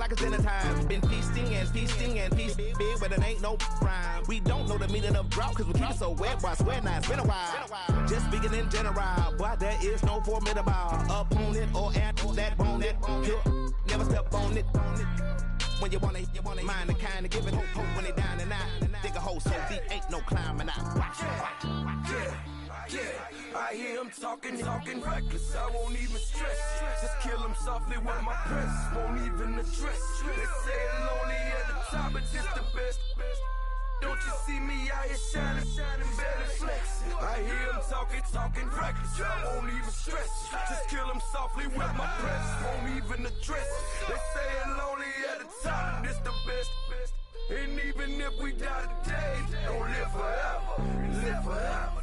like it's dinner time. Been feasting and feasting and feasting big, but it ain't no rhyme. We don't know the meaning of drought, cause we keep it so wet. Boy, I swear now, it's been a while. Just speaking in general, boy, there is no formidable opponent or at that bone it. Never step on it. When you wanna mind the kind of give it hope when they down and out. Dig a hole so deep, ain't no climbing out. Yeah, I hear him talking reckless, I won't even stress. Just kill him softly with my press, won't even address. They say it lonely at the top, but just the best. Don't you see me out here shining, better flex. I hear him talking reckless, I won't even stress. Just kill him softly with my press, won't even address. They say it lonely at the top, this the best. And even if we die today, don't live forever, live forever.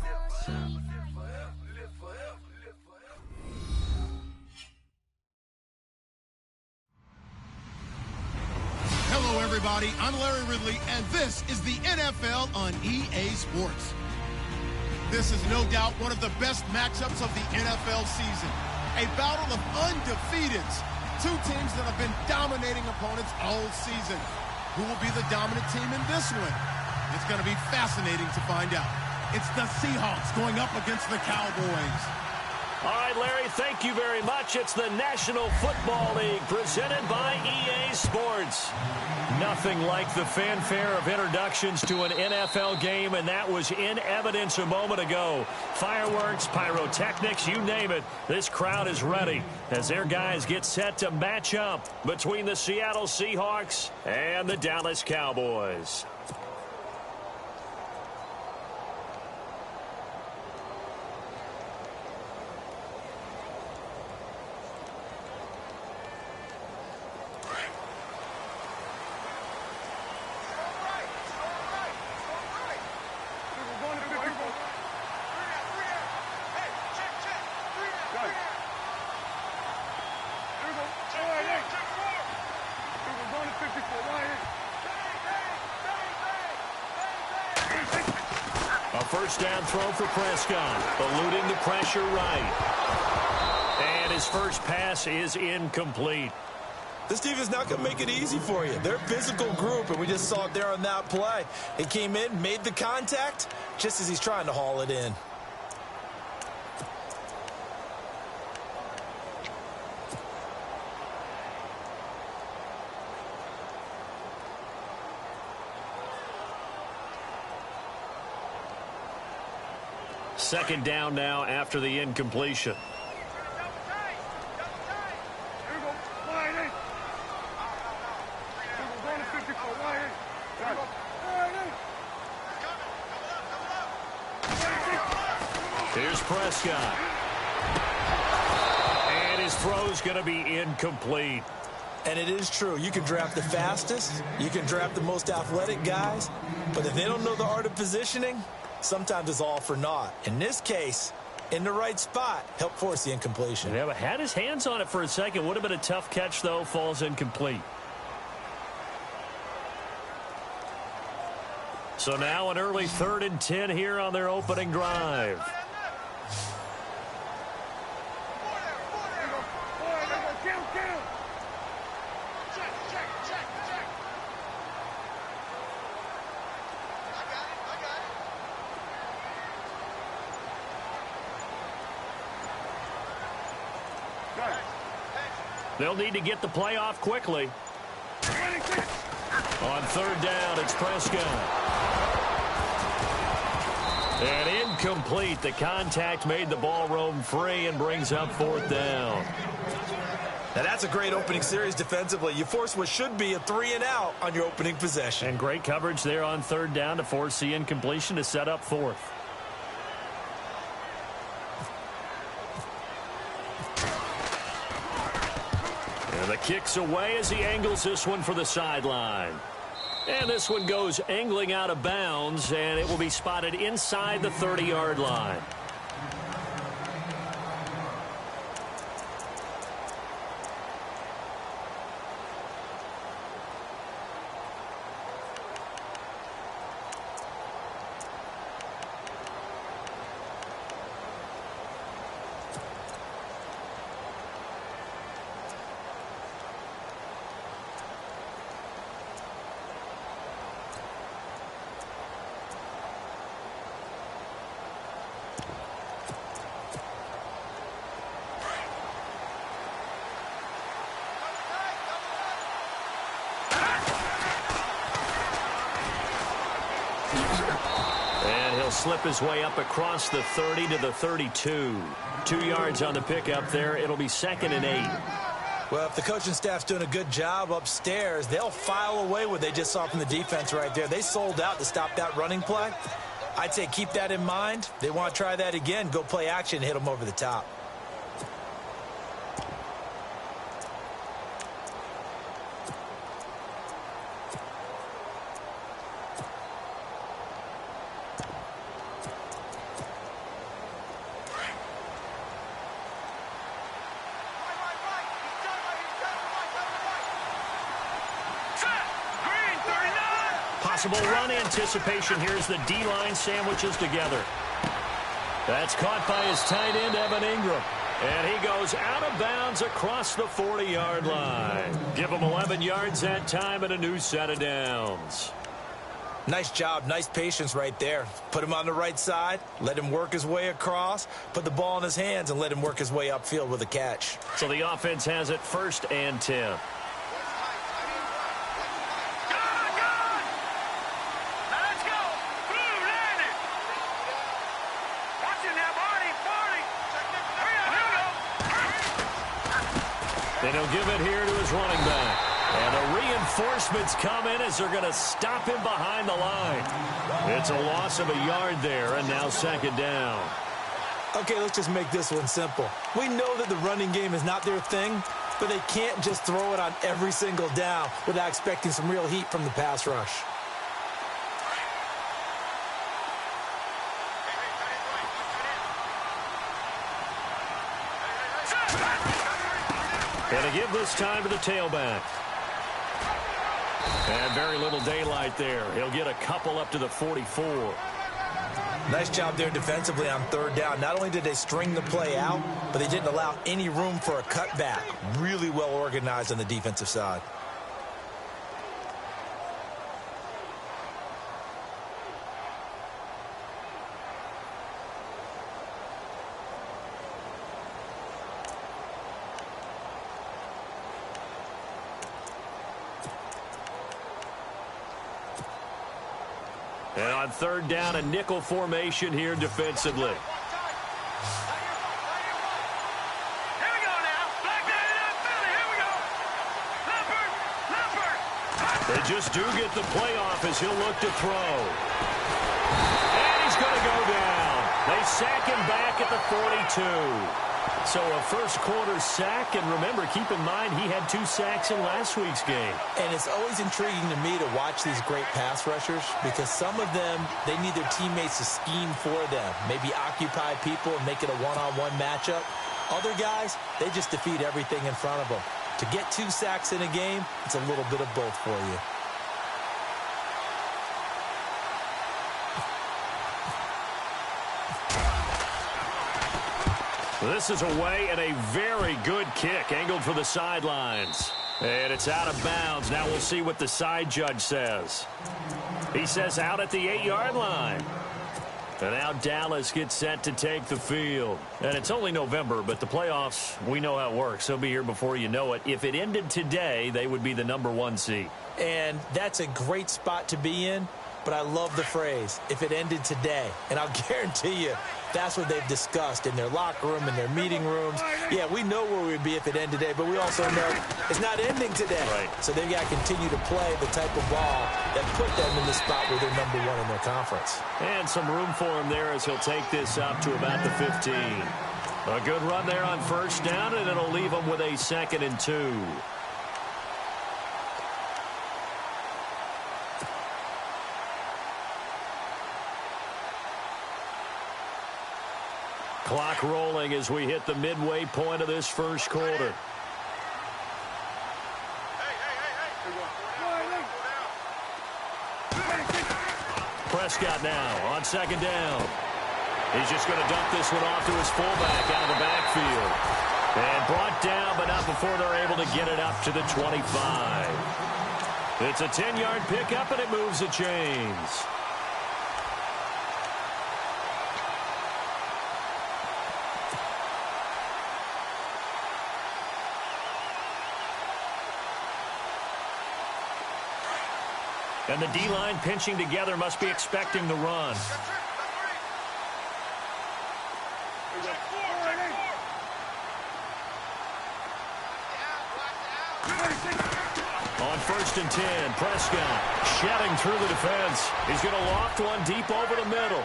Hello, everybody. I'm Larry Ridley, and this is the NFL on EA Sports. This is no doubt one of the best matchups of the NFL season. A battle of undefeateds. Two teams that have been dominating opponents all season. Who will be the dominant team in this one? It's going to be fascinating to find out. It's the Seahawks going up against the Cowboys. All right, Larry, thank you very much. It's the National Football League presented by EA Sports. Nothing like the fanfare of introductions to an NFL game, and that was in evidence a moment ago. Fireworks, pyrotechnics, you name it. This crowd is ready as their guys get set to match up between the Seattle Seahawks and the Dallas Cowboys. First down throw for Prescott, eluding the pressure right. And his first pass is incomplete. This team is not going to make it easy for you. They're a physical group, and we just saw it there on that play. He came in, made the contact, just as he's trying to haul it in. Second down now after the incompletion. Here's Prescott. And his throw's going to be incomplete. And it is true. You can draft the fastest. You can draft the most athletic guys. But if they don't know the art of positioning, sometimes it's all for naught. In this case, in the right spot, helped force the incompletion. Yeah, but had his hands on it for a second. Would have been a tough catch, though. Falls incomplete. So now an early 3rd and 10 here on their opening drive. They'll need to get the play off quickly. On 3rd down, it's Prescott. And incomplete. The contact made the ball roam free and brings up 4th down. Now that's a great opening series defensively. You force what should be a 3-and-out on your opening possession. And great coverage there on 3rd down to force the incompletion to set up 4th. The kick's away as he angles this one for the sideline. And this one goes angling out of bounds, and it will be spotted inside the 30-yard line. And he'll slip his way up across the 30 to the 32. 2 yards on the pickup there. It'll be 2nd and 8. Well, if the coaching staff's doing a good job upstairs, they'll file away what they just saw from the defense right there. They sold out to stop that running play. I'd say keep that in mind. They want to try that again. Go play action and hit them over the top. Possible run anticipation. Here's the D-line sandwiches together. That's caught by his tight end, Evan Ingram. And he goes out of bounds across the 40-yard line. Give him 11 yards that time and a new set of downs. Nice job, nice patience right there. Put him on the right side, let him work his way across, put the ball in his hands, and let him work his way upfield with a catch. So the offense has it 1st and 10. And he'll give it here to his running back. And the reinforcements come in as they're going to stop him behind the line. It's a loss of a yard there, and now 2nd down. Okay, let's just make this one simple. We know that the running game is not their thing, but they can't just throw it on every single down without expecting some real heat from the pass rush. And to give this time to the tailback. And very little daylight there. He'll get a couple up to the 44. Nice job there defensively on 3rd down. Not only did they string the play out, but they didn't allow any room for a cutback. Really well organized on the defensive side. And on 3rd down, a nickel formation here defensively. They just do get the play off as he'll look to throw. And he's going to go down. They sack him back at the 42. So a first-quarter sack, and remember, keep in mind, he had 2 sacks in last week's game. And it's always intriguing to me to watch these great pass rushers because some of them, they need their teammates to scheme for them, maybe occupy people and make it a one-on-one matchup. Other guys, they just defeat everything in front of them. To get 2 sacks in a game, it's a little bit of both for you. This is away and a very good kick angled for the sidelines. And it's out of bounds. Now we'll see what the side judge says. He says out at the 8-yard line. And now Dallas gets set to take the field. And it's only November, but the playoffs, we know how it works. They'll be here before you know it. If it ended today, they would be the #1 seed. And that's a great spot to be in. But I love the phrase, if it ended today. And I'll guarantee you, that's what they've discussed in their locker room, in their meeting rooms. Yeah, we know where we'd be if it ended today, but we also know it's not ending today. Right. So they've got to continue to play the type of ball that put them in the spot where they're #1 in their conference. And some room for him there as he'll take this up to about the 15. A good run there on 1st down, and it'll leave him with a 2nd and 2. Clock rolling as we hit the midway point of this first quarter. Prescott now on 2nd down. He's just going to dump this one off to his fullback out of the backfield. And brought down, but not before they're able to get it up to the 25. It's a 10-yard pickup, and it moves the chains. And the D-line pinching together must be expecting the run. On 1st and 10, Prescott shedding through the defense. He's going to loft one deep over the middle.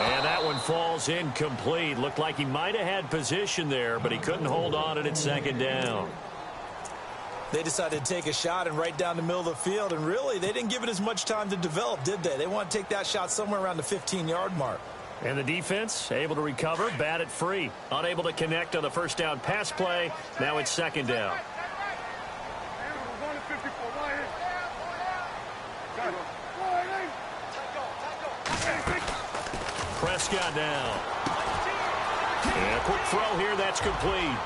And that one falls incomplete. Looked like he might have had position there, but he couldn't hold on at 2nd down. They decided to take a shot and right down the middle of the field, and really, they didn't give it as much time to develop, did they? They want to take that shot somewhere around the 15-yard mark. And the defense able to recover, bat it free. Unable to connect on the 1st down pass play. Now it's 2nd down. Prescott now. And a quick throw here, that's complete.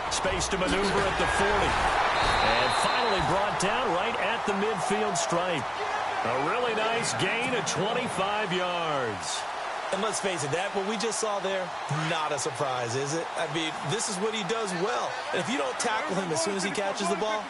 Space to maneuver at the 40. And finally brought down right at the midfield stripe. A really nice gain of 25 yards. And let's face it, what we just saw there, not a surprise, is it? I mean, this is what he does well. And if you don't tackle him as soon as he catches the ball,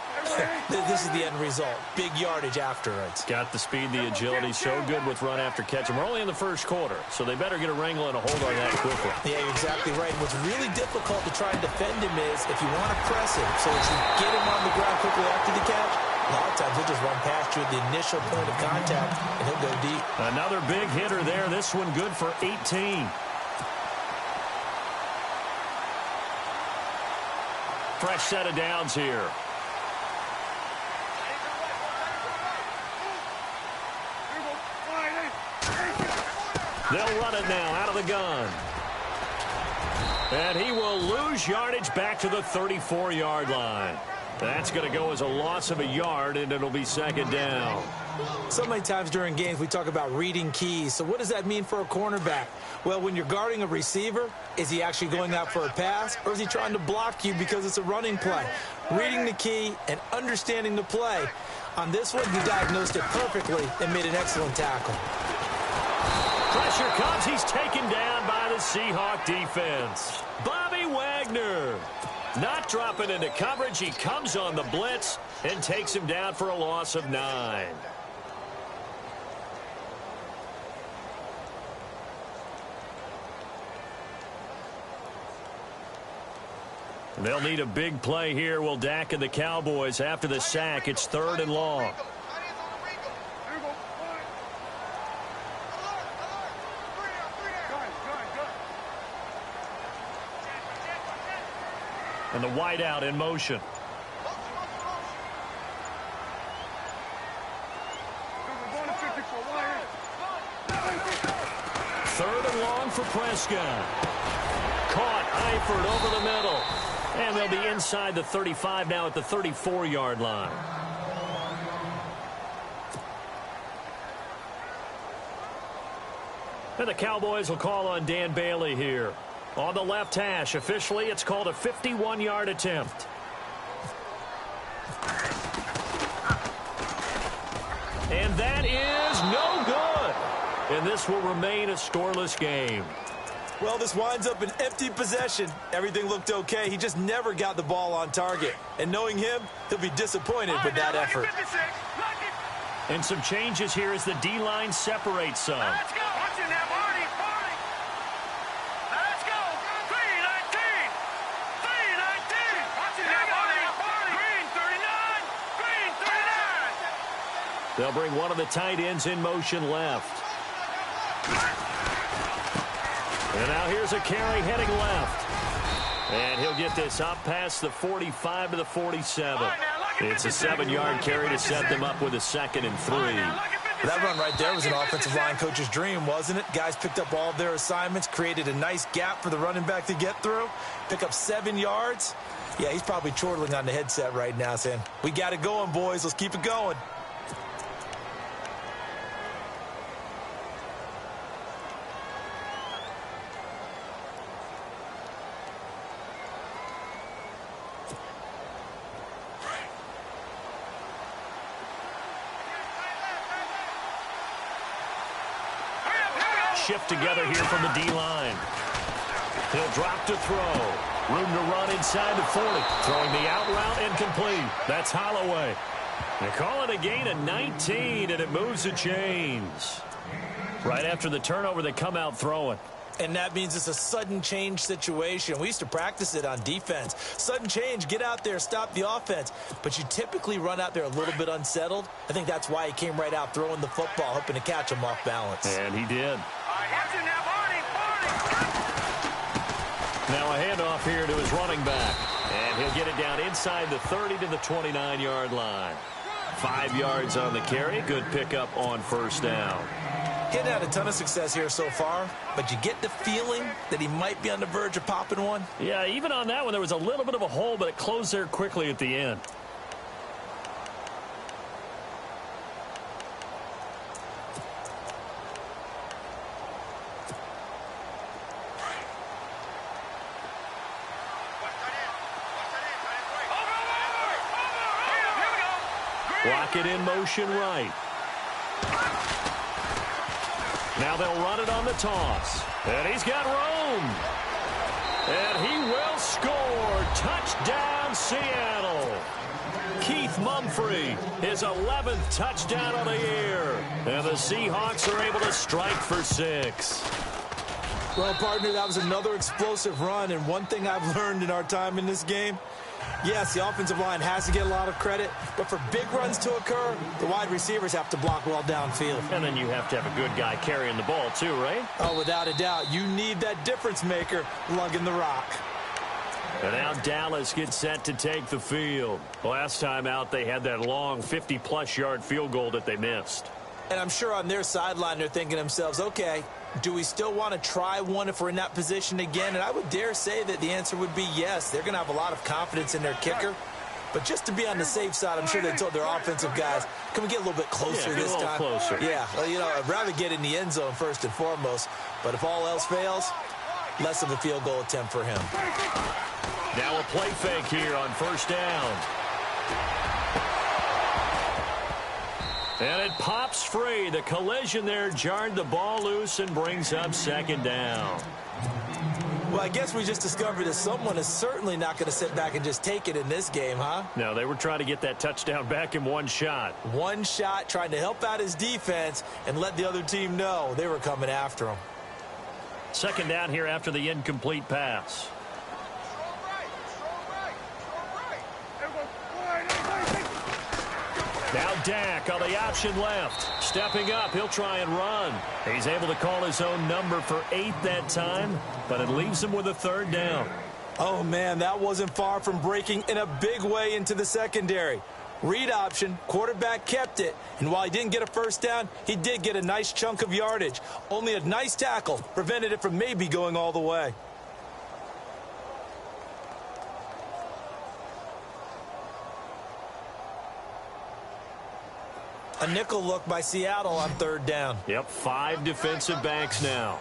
this is the end result. Big yardage afterwards. Got the speed, the agility, so good with run after catch. And we're only in the 1st quarter, so they better get a wrangle and a hold on that quickly. Yeah, you're exactly right. What's really difficult to try and defend him is if you want to press him so that you get him on the ground quickly after the catch, a lot of times he'll just run past you at the initial point of contact, and he'll go deep. Another big hitter there. This one good for 18. Fresh set of downs here. They'll run it now out of the gun. And he will lose yardage back to the 34-yard line. That's going to go as a loss of a yard, and it'll be 2nd down. So many times during games we talk about reading keys. So what does that mean for a cornerback? Well, when you're guarding a receiver, is he actually going out for a pass, or is he trying to block you because it's a running play? Reading the key and understanding the play. On this one, he diagnosed it perfectly and made an excellent tackle. Pressure comes. He's taken down by the Seahawk defense. Bobby Wagner. Not dropping into coverage. He comes on the blitz and takes him down for a loss of 9. They'll need a big play here, will Dak and the Cowboys. After the sack, it's 3rd and long. And the wideout in motion. Third and long for Prescott. Caught Eifert over the middle. And they'll be inside the 35 now at the 34-yard line. And the Cowboys will call on Dan Bailey here. On the left hash, officially, it's called a 51-yard attempt. And that is no good. And this will remain a scoreless game. Well, this winds up an empty possession. Everything looked okay. He just never got the ball on target. And knowing him, he'll be disappointed with that effort. And some changes here as the D-line separates some. Let's go. Watch it now, Marty. Let's go. 319. 319. Watch it now, Marty. Green 39. Green 39. They'll bring one of the tight ends in motion left. And now here's a carry heading left. And he'll get this up past the 45 to the 47. It's a 7-yard carry to set them up with a 2nd and 3. That run right there was an offensive line coach's dream, wasn't it? Guys picked up all of their assignments, created a nice gap for the running back to get through, pick up 7 yards. Yeah, he's probably chortling on the headset right now saying, we got it going, boys. Let's keep it going. Shift together here from the D-line. He'll drop to throw. Room to run inside the 40. Throwing the out route incomplete. That's Holloway. They call it a gain of 19, and it moves the chains. Right after the turnover, they come out throwing. And that means it's a sudden change situation. We used to practice it on defense. Sudden change, get out there, stop the offense. But you typically run out there a little bit unsettled. I think that's why he came right out throwing the football, hoping to catch him off balance. And he did. Watching now, Barney. Now a handoff here to his running back. And he'll get it down inside the 30 to the 29-yard line. 5 yards on the carry. Good pickup on first down. He hadn't had a ton of success here so far, but you get the feeling that he might be on the verge of popping one. Yeah, even on that one, there was a little bit of a hole, but it closed there quickly at the end. Block it in motion right. Now they'll run it on the toss. And he's got room. And he will score. Touchdown, Seattle. Keith Mumphrey, his 11th touchdown of the year. And the Seahawks are able to strike for 6. Well, partner, that was another explosive run. And one thing I've learned in our time in this game, yes, the offensive line has to get a lot of credit, but for big runs to occur, the wide receivers have to block well downfield. And then you have to have a good guy carrying the ball too, right? Oh, without a doubt. You need that difference maker lugging the rock. And now Dallas gets set to take the field. Last time out, they had that long 50-plus yard field goal that they missed. And I'm sure on their sideline, they're thinking to themselves, okay, do we still want to try one if we're in that position again? And I would dare say that the answer would be yes. They're going to have a lot of confidence in their kicker. But just to be on the safe side, I'm sure they told their offensive guys, can we get a little bit closer this time? Closer. Yeah, well, you know, I'd rather get in the end zone first and foremost. But if all else fails, less of a field goal attempt for him. Now a play fake here on first down. And it pops free. The collision there jarred the ball loose and brings up second down. Well, I guess we just discovered that someone is certainly not going to sit back and just take it in this game, huh? No, they were trying to get that touchdown back in one shot. One shot, trying to help out his defense and let the other team know they were coming after him. Second down here after the incomplete pass. Now Dak on the option left. Stepping up, he'll try and run. He's able to call his own number for 8 that time, but it leaves him with a third down. Oh, man, that wasn't far from breaking in a big way into the secondary. Read option, quarterback kept it, and while he didn't get a first down, he did get a nice chunk of yardage. Only a nice tackle prevented it from maybe going all the way. A nickel look by Seattle on third down. Yep, 5 defensive backs now.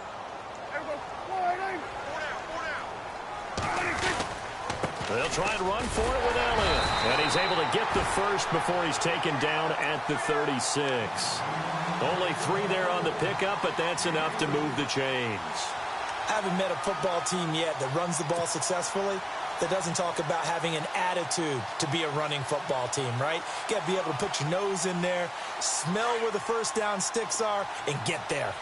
They'll try and run for it with Elliott. And he's able to get the first before he's taken down at the 36. Only 3 there on the pickup, but that's enough to move the chains. I haven't met a football team yet that runs the ball successfully that doesn't talk about having an attitude to be a running football team, right? You got to be able to put your nose in there, smell where the first down sticks are, and get there.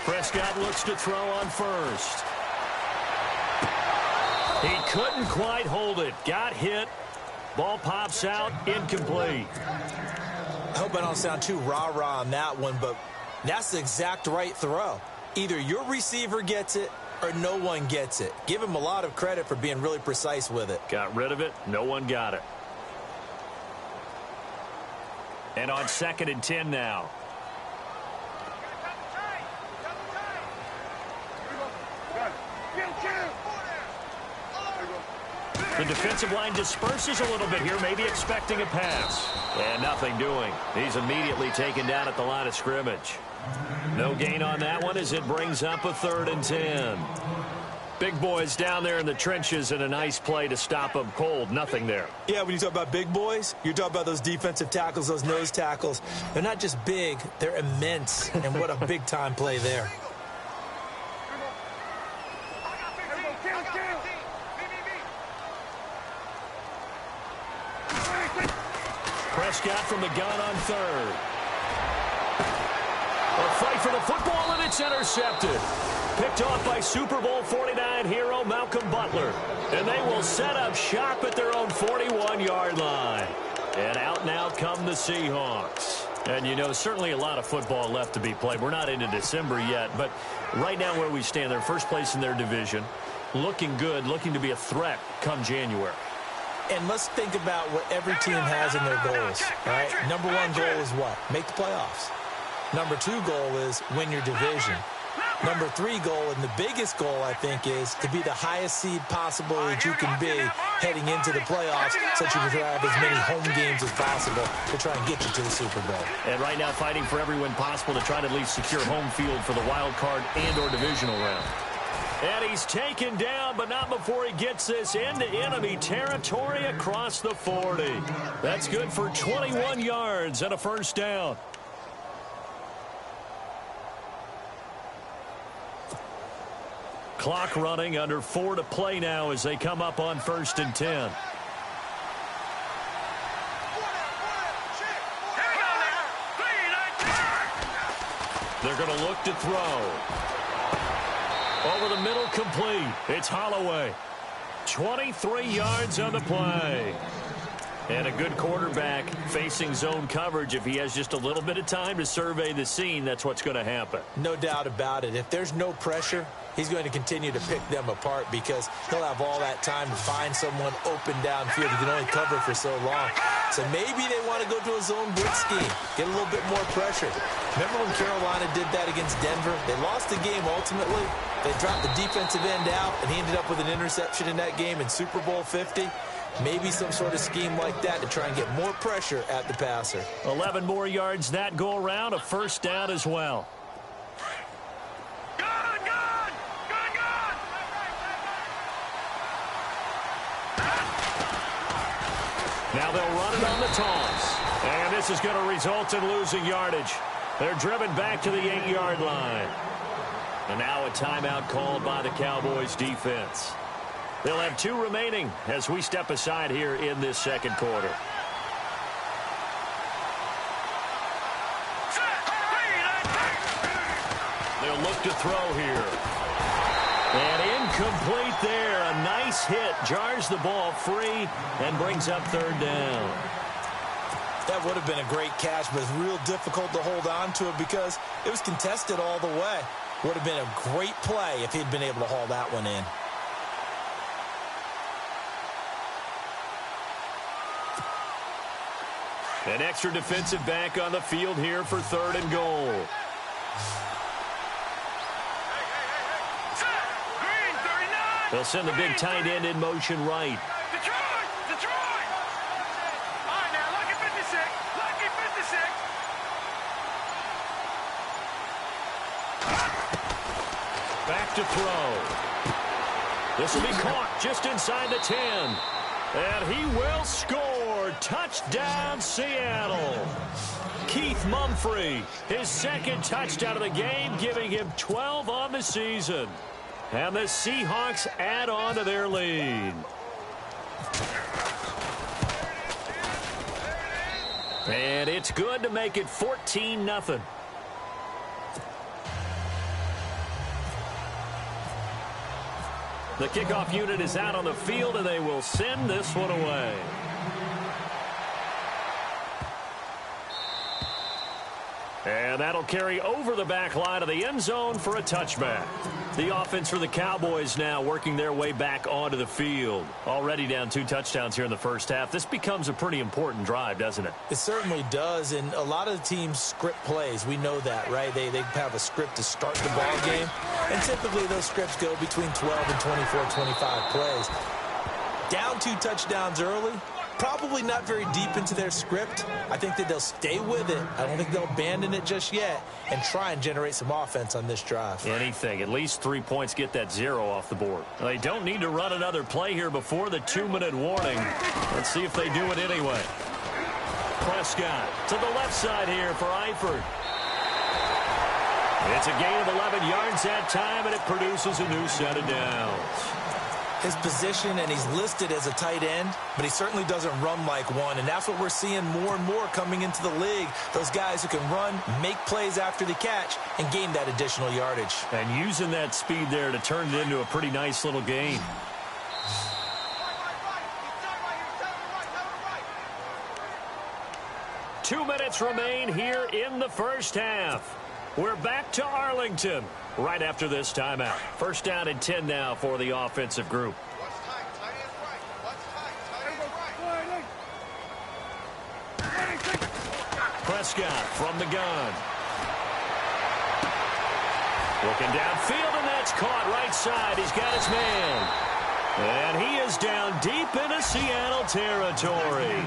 Prescott looks to throw on first. He couldn't quite hold it. Got hit. Ball pops out. Incomplete. I hope I don't sound too rah-rah on that one, but that's the exact right throw. Either your receiver gets it or no one gets it. Give him a lot of credit for being really precise with it. Got rid of it. No one got it. And on 2nd and 10 now. The defensive line disperses a little bit here, maybe expecting a pass. And nothing doing. He's immediately taken down at the line of scrimmage. No gain on that one as it brings up a 3rd and 10. Big boys down there in the trenches and a nice play to stop them cold. Nothing there. Yeah, when you talk about big boys, you're talking about those defensive tackles, those nose tackles. They're not just big, they're immense. And what a big-time play there. Prescott from the gun on third. A fight for the football, and it's intercepted. Picked off by Super Bowl 49 hero Malcolm Butler. And they will set up shop at their own 41-yard line. And out come the Seahawks. And, you know, certainly a lot of football left to be played. We're not into December yet, but right now where we stand, they're first place in their division. Looking good, looking to be a threat come January. And let's think about what every team has in their goals, right? Number one goal is what? Make the playoffs. Number two goal is win your division. Number three goal, and the biggest goal, I think, is to be the highest seed possible that you can be heading into the playoffs so that you can have as many home games as possible to try and get you to the Super Bowl. And right now fighting for every win possible to try to at least secure home field for the wild card and or divisional round. And he's taken down, but not before he gets this into enemy territory across the 40. That's good for 21 yards and a first down. Clock running, under 4 to play now as they come up on 1st and 10. They're going to look to throw. Over the middle, complete. It's Holloway. 23 yards on the play. And a good quarterback facing zone coverage. If he has just a little bit of time to survey the scene, that's what's going to happen. No doubt about it. If there's no pressure, he's going to continue to pick them apart because he'll have all that time to find someone open downfield. He can only cover for so long. So maybe they want to go to a zone blitz scheme, get a little bit more pressure. Remember when Carolina did that against Denver? They lost the game ultimately. They dropped the defensive end out, and he ended up with an interception in that game in Super Bowl 50. Maybe some sort of scheme like that to try and get more pressure at the passer. 11 more yards that go around, a first down as well. Now they'll run it on the toss. And this is going to result in losing yardage. They're driven back to the 8-yard line. And now a timeout called by the Cowboys defense. They'll have 2 remaining as we step aside here in this second quarter. They'll look to throw here. And incomplete there. A nice hit. Jars the ball free and brings up 3rd down. That would have been a great catch, but it's real difficult to hold on to it because it was contested all the way. Would have been a great play if he'd been able to haul that one in. An extra defensive back on the field here for 3rd and goal. They'll send the big tight end in motion right. Detroit! All right, now, lucky 56. Lucky 56. Back to throw. This will be caught just inside the 10. And he will score. Touchdown, Seattle. Keith Mumphrey, his 2nd touchdown of the game, giving him 12 on the season. And the Seahawks add on to their lead. And it's good to make it 14-0. The kickoff unit is out on the field, and they will send this one away. And that'll carry over the back line of the end zone for a touchback. The offense for the Cowboys now working their way back onto the field. Already down 2 touchdowns here in the first half. This becomes a pretty important drive, doesn't it? It certainly does, and a lot of the teams script plays. We know that, right? They have a script to start the ball game, and typically those scripts go between 12 and 24, 25 plays. Down 2 touchdowns early, probably not very deep into their script. I think that they'll stay with it. I don't think they'll abandon it just yet and try and generate some offense on this drive. Anything. At least 3 points, get that 0 off the board. They don't need to run another play here before the 2-minute warning. Let's see if they do it anyway. Prescott to the left side here for Eifert. It's a gain of 11 yards that time, and it produces a new set of downs. his position, and he's listed as a tight end, but he certainly doesn't run like one, and that's what we're seeing more and more coming into the league. Those guys who can run, make plays after the catch, and gain that additional yardage. And using that speed there to turn it into a pretty nice little gain. Two minutes remain here in the first half. We're back to Arlington right after this timeout. First down and 10 now for the offensive group. Prescott from the gun. Looking downfield, and that's caught right side. He's got his man. And he is down deep into Seattle territory.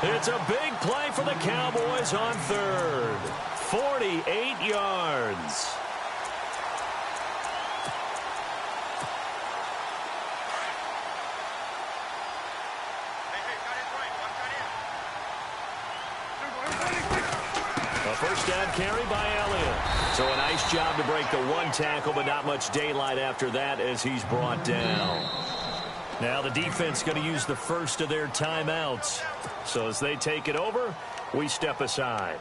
It's a big play for the Cowboys on third. 48 yards. A first down carry by Elliott. So a nice job to break the one tackle, but not much daylight after that as he's brought down. Now the defense going to use the first of their timeouts. So as they take it over, we step aside.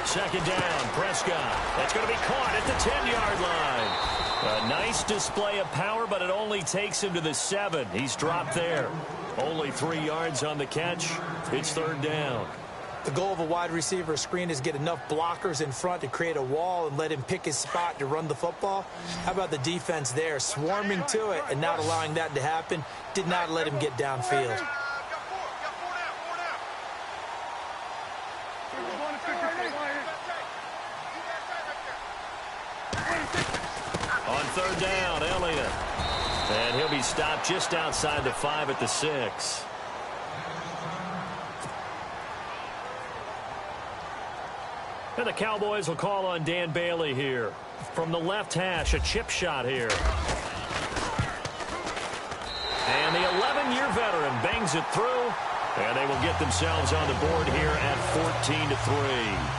Second down, Prescott. That's going to be caught at the 10-yard line. A nice display of power, but it only takes him to the 7. He's dropped there. Only 3 yards on the catch. It's third down. The goal of a wide receiver screen is get enough blockers in front to create a wall and let him pick his spot to run the football. How about the defense there, swarming to it and not allowing that to happen? Did not let him get downfield. On third down, Elliott. And he'll be stopped just outside the 5 at the 6. And the Cowboys will call on Dan Bailey here. From the left hash, a chip shot here. And the 11-year veteran bangs it through. And they will get themselves on the board here at 14-3.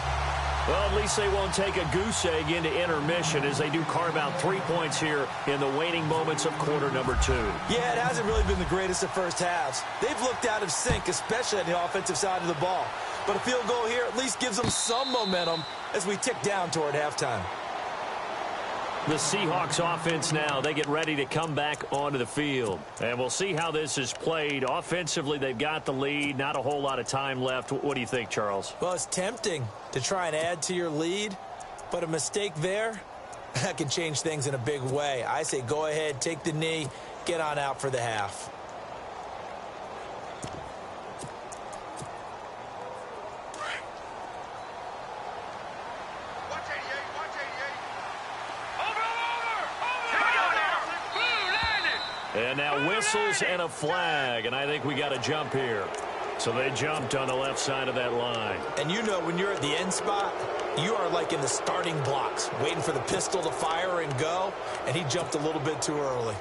Well, at least they won't take a goose egg into intermission as they do carve out 3 points here in the waning moments of quarter number 2. Yeah, it hasn't really been the greatest of first halves. They've looked out of sync, especially on the offensive side of the ball. But a field goal here at least gives them some momentum as we tick down toward halftime. The Seahawks offense now, they get ready to come back onto the field. And we'll see how this is played. Offensively, they've got the lead. Not a whole lot of time left. What do you think, Charles? Well, it's tempting to try and add to your lead, but a mistake there, that can change things in a big way. I say go ahead, take the knee, get on out for the half. And now whistles and a flag, and I think we got a jump here. So they jumped on the left side of that line. And you know when you're at the end spot, you are like in the starting blocks, waiting for the pistol to fire and go, and he jumped a little bit too early.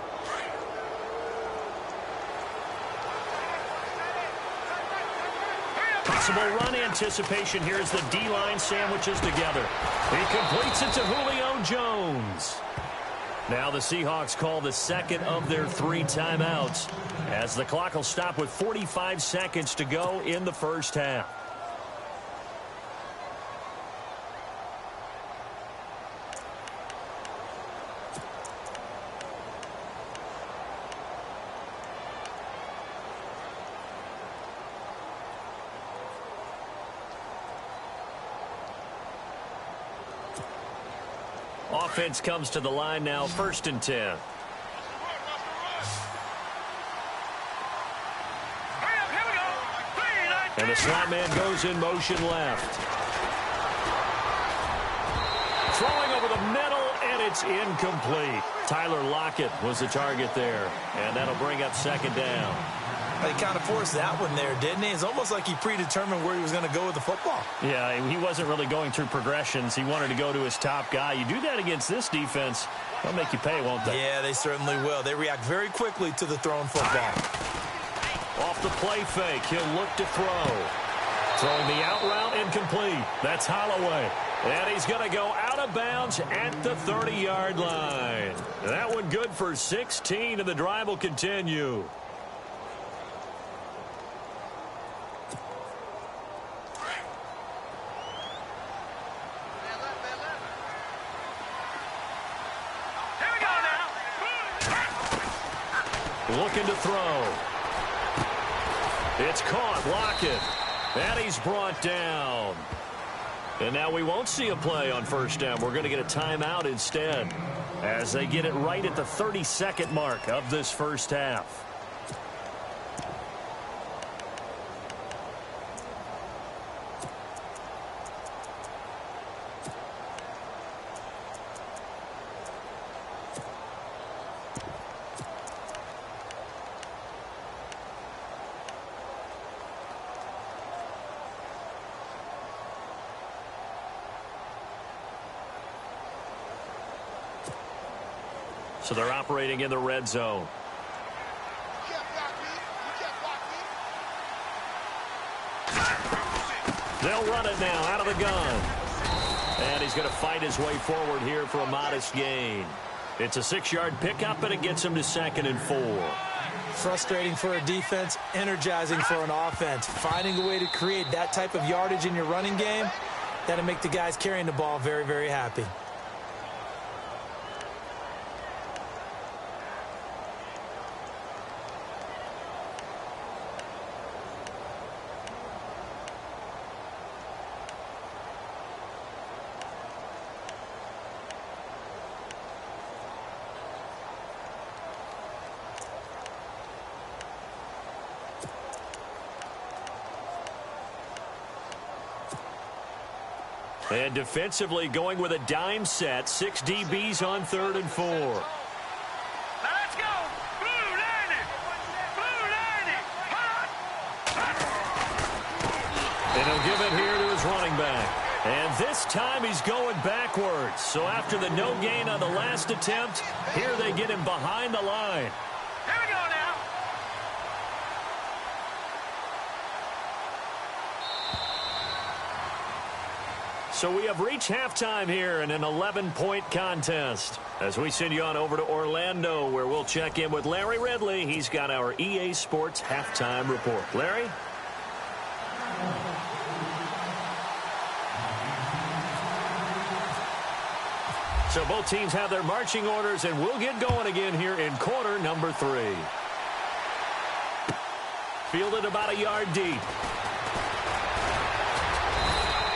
Possible run anticipation here as the D-line sandwiches together. He completes it to Julio Jones. Now the Seahawks call the second of their 3 timeouts as the clock will stop with 45 seconds to go in the first half. Offense comes to the line now, 1st and 10. And the slot man goes in motion left. Throwing over the middle, and it's incomplete. Tyler Lockett was the target there, and that'll bring up 2nd down. He kind of forced that one there, didn't he? It's almost like he predetermined where he was going to go with the football. Yeah, he wasn't really going through progressions. He wanted to go to his top guy. You do that against this defense, they'll make you pay, won't they? Yeah, they certainly will. They react very quickly to the thrown football. Off the play fake, he'll look to throw. Throwing the out route incomplete. That's Holloway. And he's going to go out of bounds at the 30-yard line. That one good for 16, and the drive will continue. Looking to throw. It's caught. Lockett. And he's brought down. And now we won't see a play on first down. We're going to get a timeout instead as they get it right at the 30-second mark of this first half. So they're operating in the red zone. They'll run it now out of the gun. And he's going to fight his way forward here for a modest gain. It's a 6-yard pickup, and it gets him to 2nd and 4. Frustrating for a defense, energizing for an offense. Finding a way to create that type of yardage in your running game, that'll make the guys carrying the ball very, very happy. And defensively going with a dime set. 6 DBs on 3rd and 4. Now let's go. Blue line it. Blue line it. And he'll give it here to his running back. And this time he's going backwards. So after the no gain on the last attempt, here they get him behind the line. Here we go now. So we have reached halftime here in an 11-point contest. As we send you on over to Orlando, where we'll check in with Larry Ridley. He's got our EA Sports halftime report. Larry? So both teams have their marching orders, and we'll get going again here in quarter number 3. Fielded about a yard deep.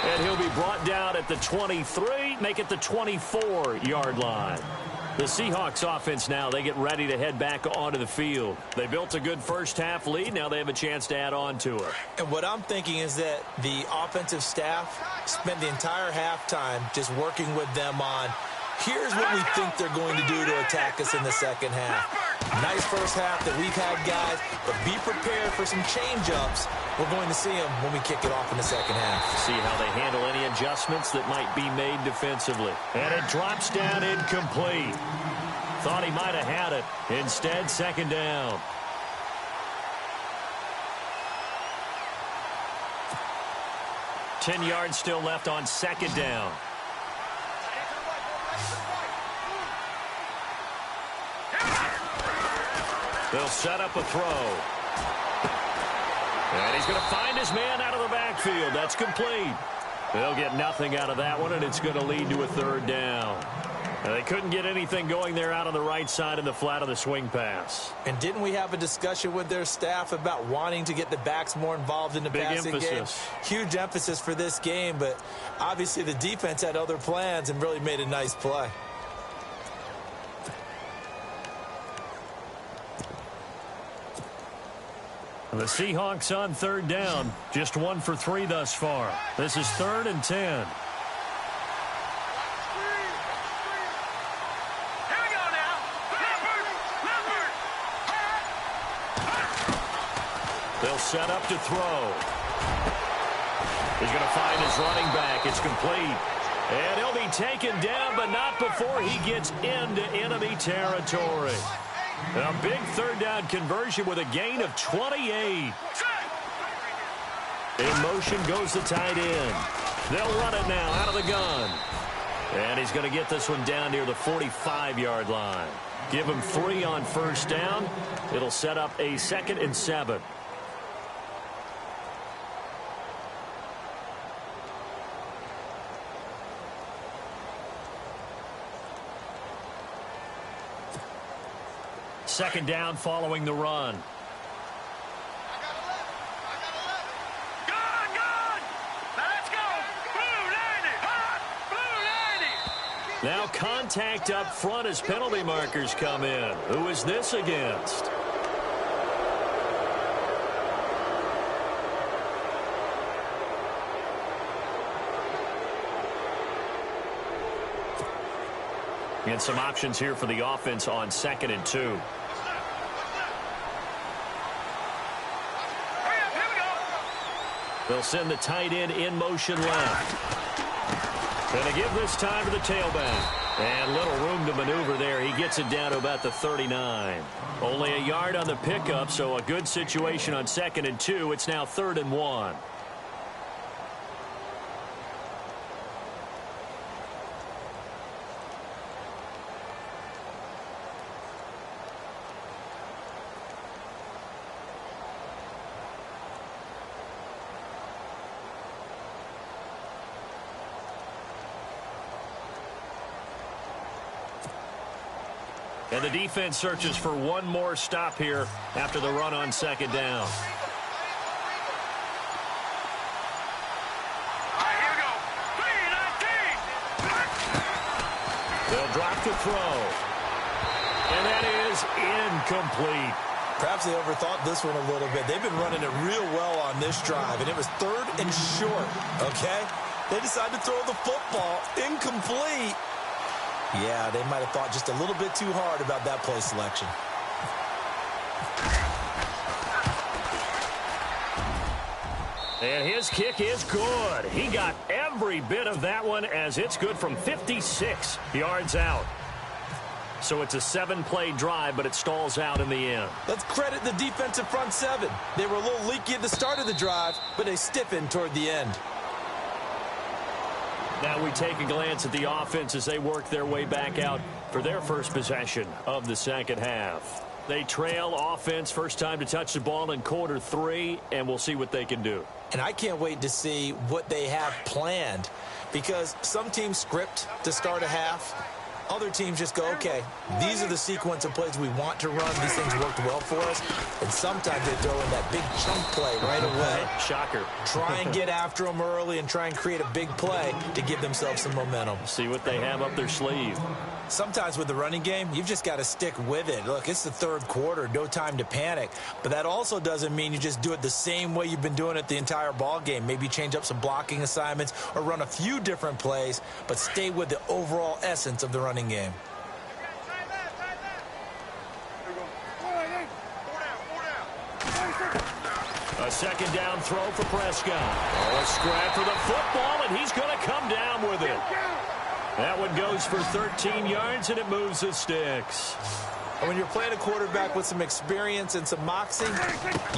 And he'll be brought down at the 23, make it the 24-yard line. The Seahawks offense now, they get ready to head back onto the field. They built a good first-half lead. Now they have a chance to add on to it. And what I'm thinking is that the offensive staff spent the entire halftime just working with them on, here's what we think they're going to do to attack us in the second half. Nice first half that we've had, guys, but be prepared for some change-ups. We're going to see them when we kick it off in the second half. See how they handle any adjustments that might be made defensively. And it drops down incomplete. Thought he might have had it. Instead, 2nd down. $10 yards still left on 2nd down. They'll set up a throw. And he's going to find his man out of the backfield. That's complete. They'll get nothing out of that one, and it's going to lead to a 3rd down. They couldn't get anything going there out on the right side in the flat of the swing pass. And didn't we have a discussion with their staff about wanting to get the backs more involved in the passing game? Huge emphasis for this game, but obviously the defense had other plans and really made a nice play. The Seahawks on 3rd down. Just 1 for 3 thus far. This is 3rd and 10. Here we go now. Leopard. They'll set up to throw. He's going to find his running back. It's complete. And he'll be taken down, but not before he gets into enemy territory. A big third down conversion with a gain of 28. In motion goes the tight end. They'll run it now out of the gun. And he's going to get this one down near the 45-yard line. Give him 3 on first down. It'll set up a 2nd and 7. Second down following the run. Now contact up front as penalty markers come in. Who is this against? And some options here for the offense on 2nd and 2. They'll send the tight end in motion left. Going to give this time to the tailback. And little room to maneuver there. He gets it down to about the 39. Only a yard on the pickup, so a good situation on 2nd and 2. It's now 3rd and 1. And the defense searches for one more stop here after the run on 2nd down. Here we go. 3-19. They'll drop to throw. And that is incomplete. Perhaps they overthought this one a little bit. They've been running it real well on this drive, and it was 3rd and short, okay? They decided to throw the football incomplete. Yeah, they might have thought just a little bit too hard about that play selection. And his kick is good. He got every bit of that one as it's good from 56 yards out. So it's a 7-play drive, but it stalls out in the end. Let's credit the defensive front 7. They were a little leaky at the start of the drive, but they stiffened toward the end. Now we take a glance at the offense as they work their way back out for their first possession of the second half. They trail offense, first time to touch the ball in quarter 3, and we'll see what they can do. And I can't wait to see what they have planned, because some teams script to start a half. Other teams just go, okay, these are the sequence of plays we want to run. These things worked well for us. And sometimes they throw in that big chunk play right away. Shocker. Try and get after them early and try and create a big play to give themselves some momentum. See what they have up their sleeve. Sometimes with the running game, you've just got to stick with it. Look, it's the 3rd quarter, no time to panic. But that also doesn't mean you just do it the same way you've been doing it the entire ball game. Maybe change up some blocking assignments or run a few different plays, but stay with the overall essence of the running game. A 2nd down throw for Prescott. Oh, a scrap for the football, and he's going to come down with it. That one goes for 13 yards, and it moves the sticks. And when you're playing a quarterback with some experience and some moxie,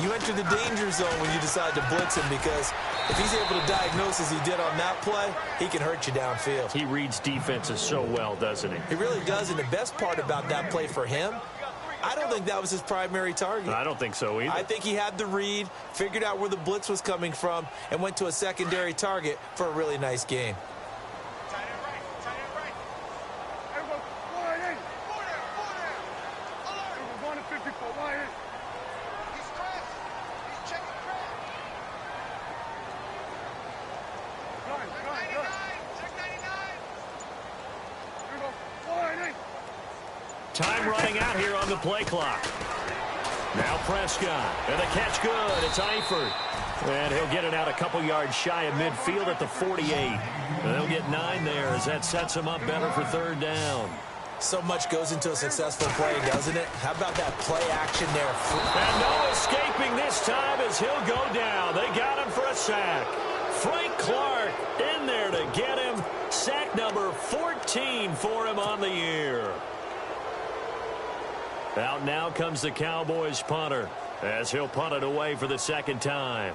you enter the danger zone when you decide to blitz him, because if he's able to diagnose as he did on that play, he can hurt you downfield. He reads defenses so well, doesn't he? He really does, and the best part about that play for him, I don't think that was his primary target. I don't think so either. I think he had the read, figured out where the blitz was coming from, and went to a secondary target for a really nice gain. Time running out here on the play clock. Now Prescott. And the catch good. It's Eifert. And he'll get it out a couple yards shy of midfield at the 48. And they'll get 9 there as that sets him up better for 3rd down. So much goes into a successful play, doesn't it? How about that play action there? And no escaping this time as he'll go down. They got him for a sack. Frank Clark in there to get him. Sack number 14 for him on the year. Out now comes the Cowboys punter as he'll punt it away for the second time.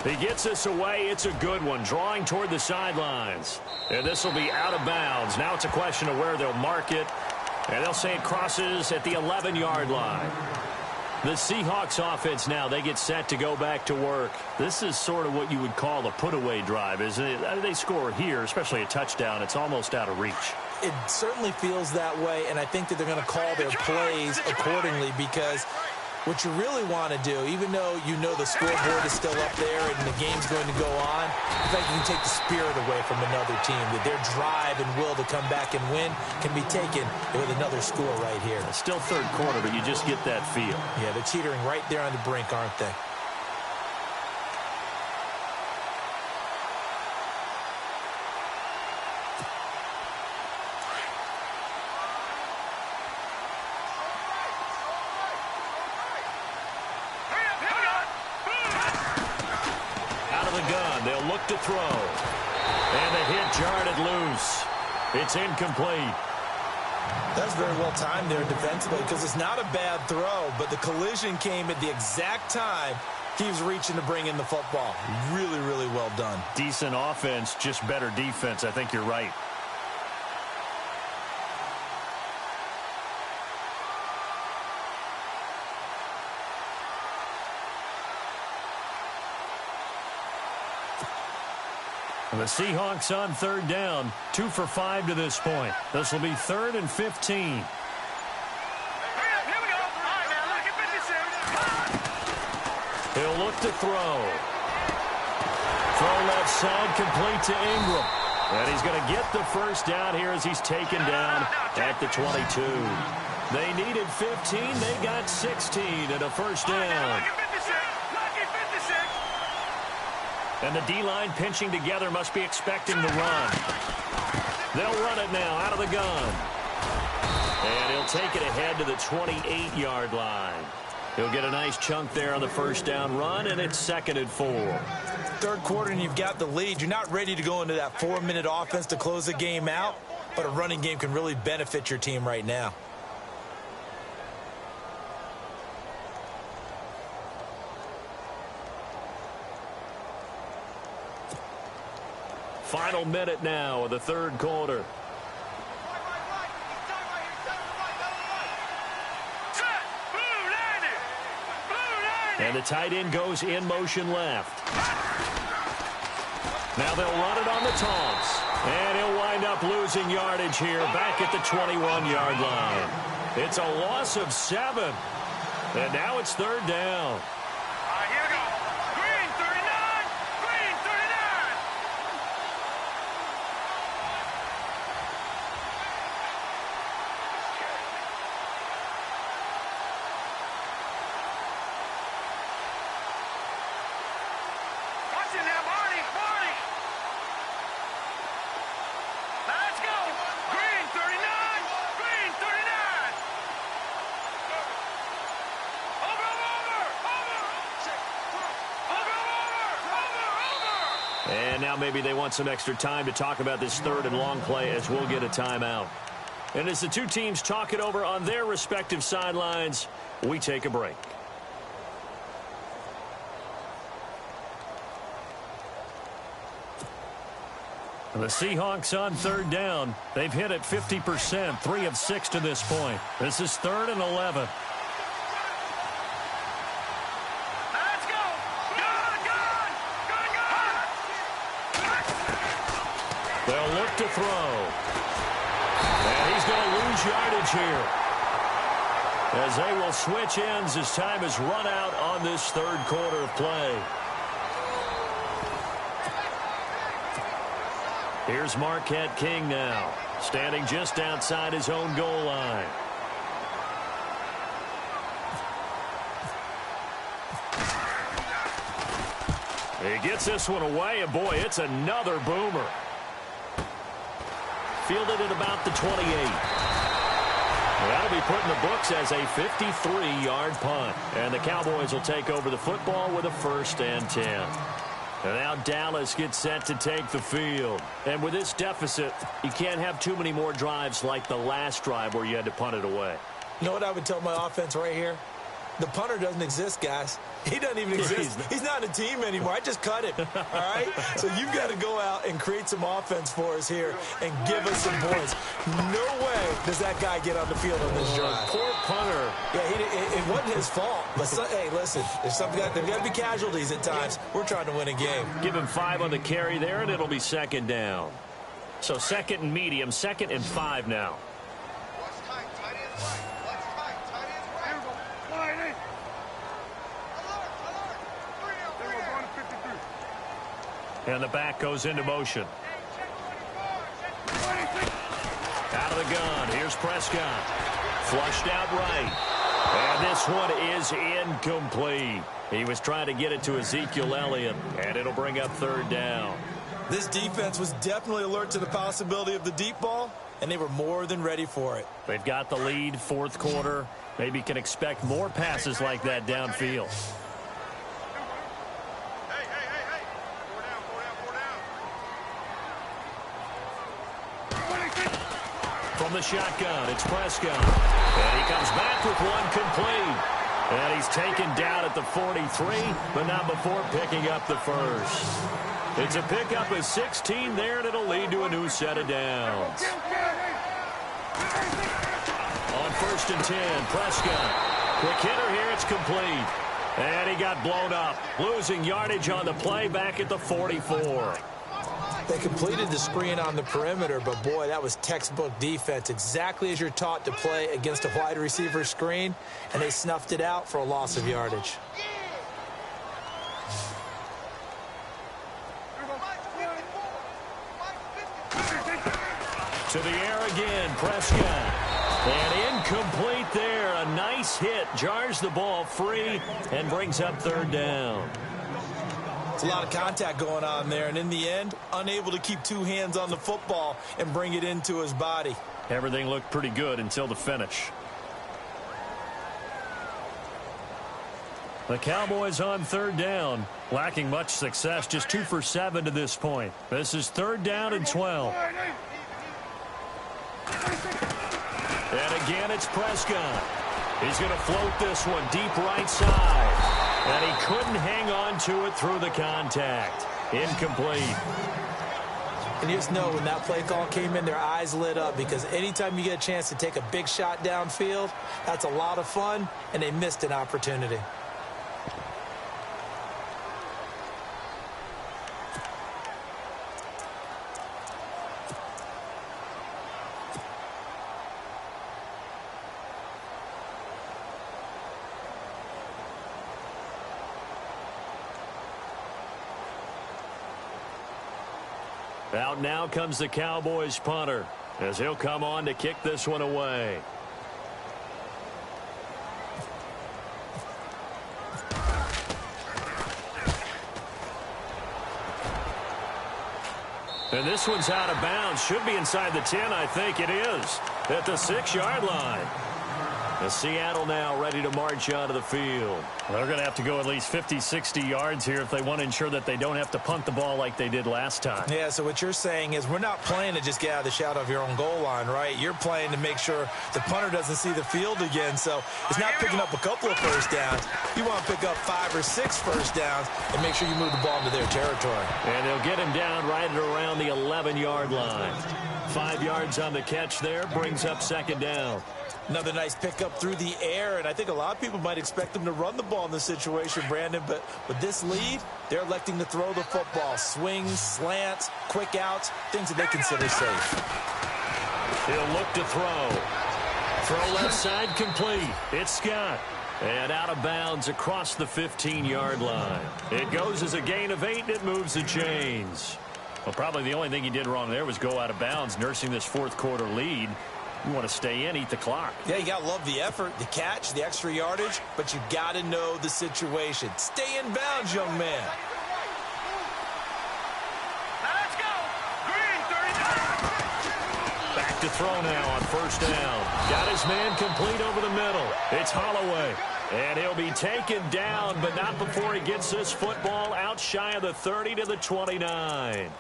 He gets this away. It's a good one, drawing toward the sidelines. And this will be out of bounds. Now it's a question of where they'll mark it. And they'll say it crosses at the 11-yard line. The Seahawks offense now, they get set to go back to work. This is sort of what you would call a put-away drive, isn't it? They score here, especially a touchdown. It's almost out of reach. It certainly feels that way, and I think that they're going to call their plays accordingly because what you really want to do, even though you know the scoreboard is still up there and the game's going to go on, in fact, you can take the spirit away from another team, that their drive and will to come back and win can be taken with another score right here. It's still third quarter, but you just get that feel. Yeah, they're teetering right there on the brink, aren't they? To throw. And the hit jarred it loose. It's incomplete. That's very well timed there defensively because it's not a bad throw, but the collision came at the exact time he was reaching to bring in the football. Really, really well done. Decent offense, just better defense. I think you're right. The Seahawks on third down, 2 for 5 to this point. This will be 3rd and 15. Here we go. All right, now, look at 56. He'll look to throw. Throw left side, complete to Ingram. And he's going to get the first down here as he's taken down at the 22. They needed 15. They got 16 and a first down. And the D-line pinching together must be expecting the run. They'll run it now out of the gun. And he'll take it ahead to the 28-yard line. He'll get a nice chunk there on the first down run, and it's 2nd and 4. Third quarter, and you've got the lead. You're not ready to go into that 4-minute offense to close the game out, but a running game can really benefit your team right now. Final minute now of the third quarter. And the tight end goes in motion left. Now they'll run it on the toss. And he'll wind up losing yardage here back at the 21-yard line. It's a loss of 7. And now it's 3rd down. And now maybe they want some extra time to talk about this 3rd and long play as we'll get a timeout. And as the two teams talk it over on their respective sidelines, we take a break. The Seahawks on 3rd down. They've hit it 50%, 3 of 6 to this point. This is 3rd and 11. They'll look to throw. And he's going to lose yardage here, as they will switch ends as time is run out on this 3rd quarter of play. Here's Marquette King now, standing just outside his own goal line. He gets this one away, and boy, it's another boomer. Fielded at about the 28. That'll be put in the books as a 53-yard punt. And the Cowboys will take over the football with a 1st and 10. And now Dallas gets set to take the field. And with this deficit, you can't have too many more drives like the last drive where you had to punt it away. You know what I would tell my offense right here? The punter doesn't exist, guys. He doesn't even exist. He's not a team anymore. I just cut him, all right? So you've got to go out and create some offense for us here and give us some points. No way does that guy get on the field on this drive. Poor punter. Yeah, it wasn't his fault. But, hey, listen, there's got to be casualties at times. We're trying to win a game. Give him 5 on the carry there, and it'll be second down. So second and medium, 2nd and 5 now. And the back goes into motion. Out of the gun. Here's Prescott. Flushed out right. And this one is incomplete. He was trying to get it to Ezekiel Elliott, and it'll bring up 3rd down. This defense was definitely alert to the possibility of the deep ball, and they were more than ready for it. They've got the lead, 4th quarter. Maybe can expect more passes like that downfield. From the shotgun, it's Prescott. And he comes back with one complete. And he's taken down at the 43, but not before picking up the first. It's a pickup of 16 there, and it'll lead to a new set of downs. On 1st and 10, Prescott. Quick hitter here, it's complete. And he got blown up, losing yardage on the play back at the 44. They completed the screen on the perimeter, but, boy, that was textbook defense, exactly as you're taught to play against a wide receiver screen, and they snuffed it out for a loss of yardage. To the air again, Prescott. And incomplete there. A nice hit. Jars the ball free and brings up 3rd down. It's a lot of contact going on there, and in the end, unable to keep 2 hands on the football and bring it into his body. Everything looked pretty good until the finish. The Cowboys on 3rd down, lacking much success, just 2 for 7 to this point. This is 3rd down and 12. And again, it's Prescott. He's going to float this one deep right side. And he couldn't hang on to it through the contact. Incomplete. And you just know when that play call came in, their eyes lit up, because anytime you get a chance to take a big shot downfield, that's a lot of fun, and they missed an opportunity. Out now comes the Cowboys punter, as he'll come on to kick this one away. And this one's out of bounds. Should be inside the 10, I think it is. At the 6-yard line. The Seattle now ready to march out of the field. They're going to have to go at least 50, 60 yards here if they want to ensure that they don't have to punt the ball like they did last time. Yeah, so what you're saying is we're not playing to just get out of the shadow of your own goal line, right? You're playing to make sure the punter doesn't see the field again. So it's not picking up a couple of first downs. You want to pick up 5 or 6 first downs and make sure you move the ball into their territory. And they'll get him down right around the 11-yard line. 5 yards on the catch there, brings up 2nd down. Another nice pickup through the air, and I think a lot of people might expect them to run the ball in this situation, Brandon, but with this lead, they're electing to throw the football. Swings, slants, quick outs, things that they consider safe. He'll look to throw. Throw left side complete. It's Scott. And out of bounds across the 15-yard line. It goes as a gain of 8, and it moves the chains. Well, probably the only thing he did wrong there was go out of bounds, nursing this 4th quarter lead. You want to stay in, eat the clock. Yeah, you got to love the effort, the catch, the extra yardage, but you got to know the situation. Stay in bounds, young man. Now let's go. Green, 39. Back to throw now on 1st down. Got his man complete over the middle. It's Holloway. And he'll be taken down, but not before he gets this football out shy of the 30 to the 29.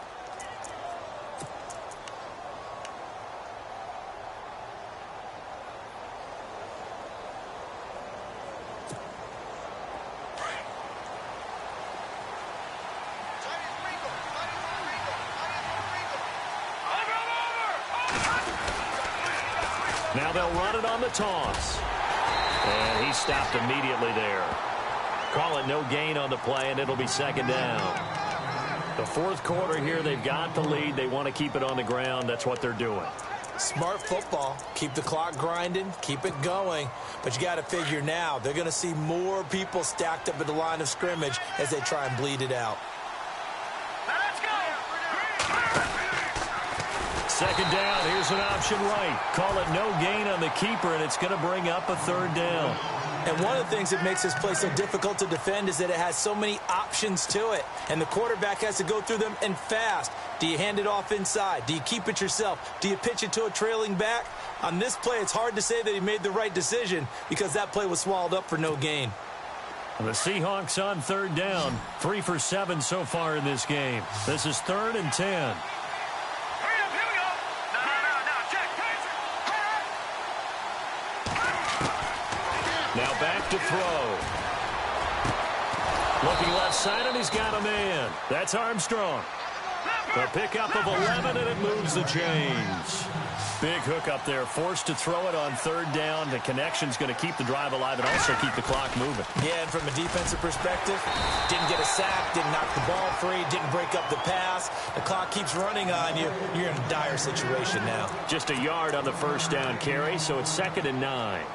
Now they'll run it on the toss. And he stopped immediately there. Call it no gain on the play, and it'll be second down. The fourth quarter here, they've got the lead. They want to keep it on the ground. That's what they're doing. Smart football. Keep the clock grinding. Keep it going. But you got to figure now, they're going to see more people stacked up at the line of scrimmage as they try and bleed it out. Let's go. Second down, here's an option right. Call it no gain on the keeper, and it's going to bring up a third down. And one of the things that makes this play so difficult to defend is that it has so many options to it. And the quarterback has to go through them and fast. Do you hand it off inside? Do you keep it yourself? Do you pitch it to a trailing back? On this play, it's hard to say that he made the right decision because that play was swallowed up for no gain. The Seahawks on third down. 3 for 7 so far in this game. This is 3rd and 10. Now back to throw. Looking left side, and he's got a man. That's Armstrong. The pickup of 11, and it moves the chains. Big hook up there, forced to throw it on third down. The connection's going to keep the drive alive and also keep the clock moving. Yeah, and from a defensive perspective, didn't get a sack, didn't knock the ball free, didn't break up the pass. The clock keeps running on you. You're in a dire situation now. Just a yard on the first down carry, so it's 2nd and 9.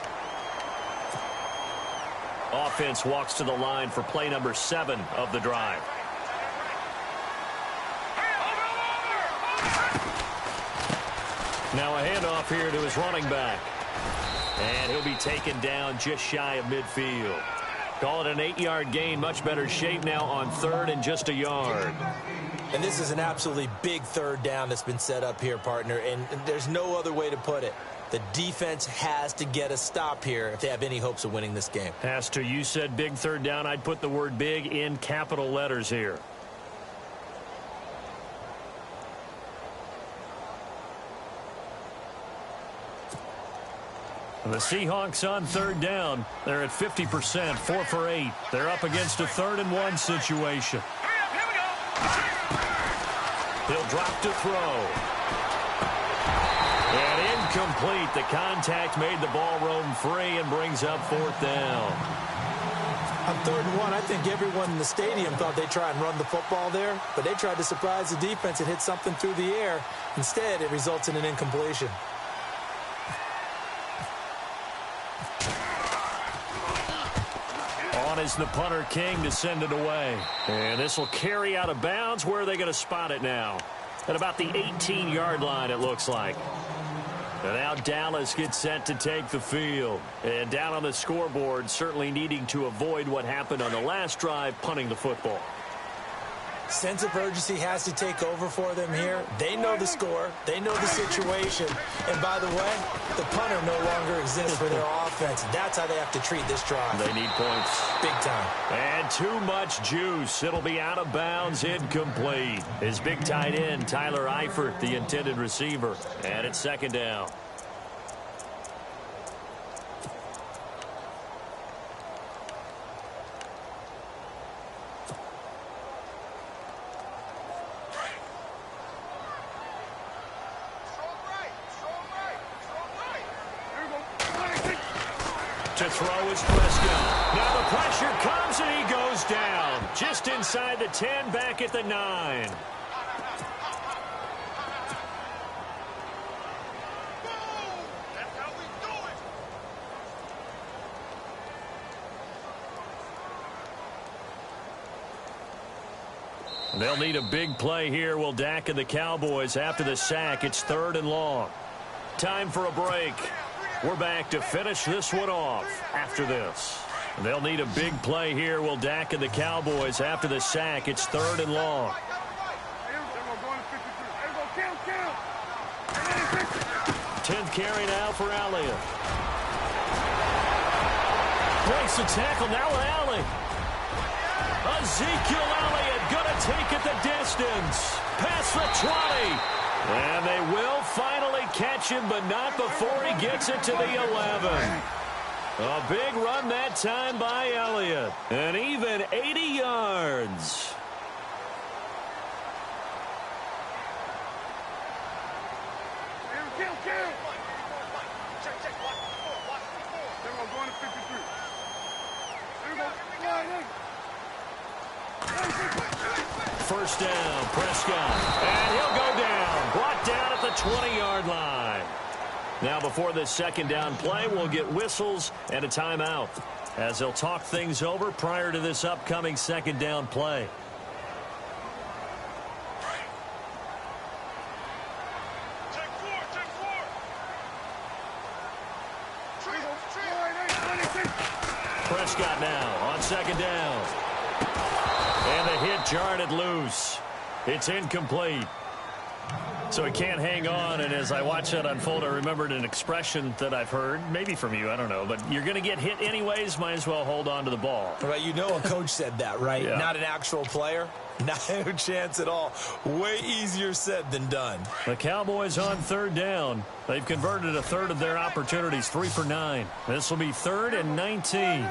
Offense walks to the line for play number 7 of the drive. Now a handoff here to his running back. And he'll be taken down just shy of midfield. Call it an 8-yard gain. Much better shape now on 3rd and just a yard. And this is an absolutely big third down that's been set up here, partner. And there's no other way to put it. The defense has to get a stop here if they have any hopes of winning this game. Has to. You said big third down. I'd put the word big in capital letters here. The Seahawks on third down. They're at 50%, 4 for 8. They're up against a 3rd and 1 situation. He'll drop to throw. And incomplete. The contact made the ball roam free and brings up 4th down. On 3rd and 1, I think everyone in the stadium thought they'd try and run the football there, but they tried to surprise the defense and hit something through the air. Instead, it results in an incompletion. On is the punter King to send it away. And this will carry out of bounds. Where are they going to spot it now? At about the 18-yard line, it looks like. And now Dallas gets set to take the field. And down on the scoreboard, certainly needing to avoid what happened on the last drive, punting the football. Sense of urgency has to take over for them here. They know the score. They know the situation. And by the way, the punter no longer exists for their offense. That's how they have to treat this drive. They need points. Big time. And too much juice. It'll be out of bounds, incomplete. His big tight end, Tyler Eifert, the intended receiver. And it's 2nd down. To throw is Prescott. Now the pressure comes and he goes down. Just inside the 10, back at the 9. They'll need a big play here. Will Dak and the Cowboys after the sack. It's 3rd and long. Time for a break. We're back to finish this one off after this. They'll need a big play here. Will Dak and the Cowboys after the sack. It's 3rd and long. 10th carry now for Elliott. Breaks the tackle now with Alley. Ezekiel Elliott going to take it the distance. Past the 20. And they will finally catch him, but not before he gets it to the 11. A big run that time by Elliott. And even 80 yards. First down, Prescott. And he'll go down. Brought down at the 20-yard line. Now before this second down play, we'll get whistles and a timeout as they'll talk things over prior to this upcoming second down play. Prescott now on second down. And the hit jarred it loose. It's incomplete. So he can't hang on, and as I watch that unfold, I remembered an expression that I've heard, maybe from you, I don't know, but you're going to get hit anyways, might as well hold on to the ball. Right, you know a coach said that, right? Yeah. Not an actual player. No chance at all. Way easier said than done. The Cowboys on third down. They've converted a third of their opportunities, 3 for 9. This will be 3rd and 19.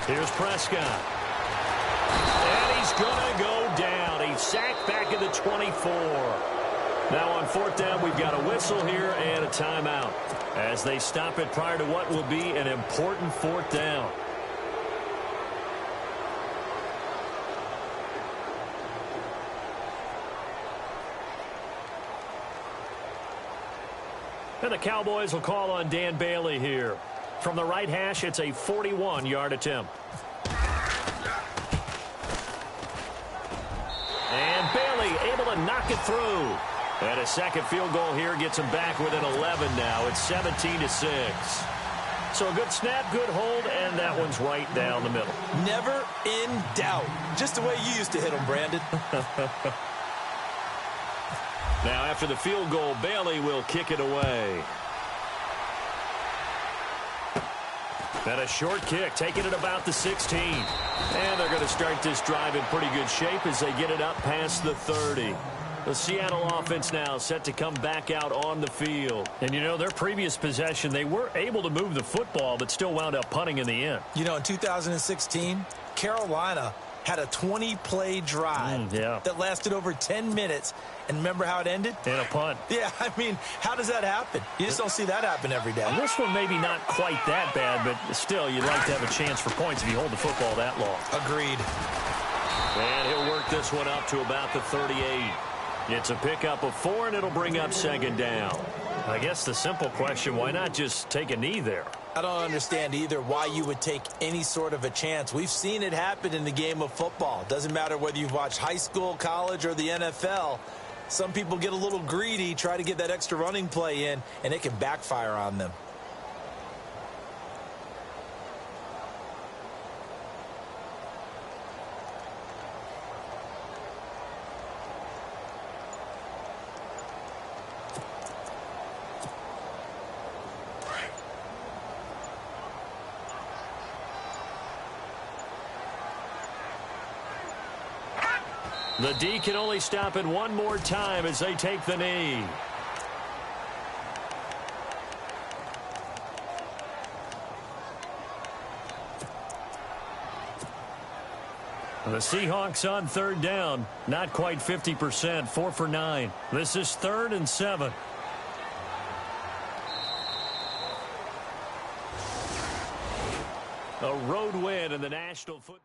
Here's Prescott. And he's going to go down. He's sacked back at the 24. Now on fourth down, we've got a whistle here and a timeout as they stop it prior to what will be an important fourth down. And the Cowboys will call on Dan Bailey here. From the right hash, it's a 41-yard attempt. And Bailey able to knock it through. And a second field goal here gets him back within 11 now. It's 17-6. So a good snap, good hold, and that one's right down the middle. Never in doubt. Just the way you used to hit them, Brandon. Now after the field goal, Bailey will kick it away. And a short kick, taking it about the 16. And they're going to start this drive in pretty good shape as they get it up past the 30. The Seattle offense now set to come back out on the field. And, you know, their previous possession, they were able to move the football, but still wound up punting in the end. You know, in 2016, Carolina had a 20-play drive that lasted over 10 minutes. And remember how it ended? In a punt. Yeah, I mean, how does that happen? You just don't see that happen every day. And this one maybe not quite that bad, but still, you'd like to have a chance for points if you hold the football that long. Agreed. And he'll work this one up to about the 38. It's a pickup of 4, and it'll bring up second down. I guess the simple question, why not just take a knee there? I don't understand either why you would take any sort of a chance. We've seen it happen in the game of football. Doesn't matter whether you've watched high school, college, or the NFL. Some people get a little greedy, try to get that extra running play in, and it can backfire on them. The D can only stop it one more time as they take the knee. The Seahawks on third down. Not quite 50%. 4 for 9. This is 3rd and 7. A road win in the National Football.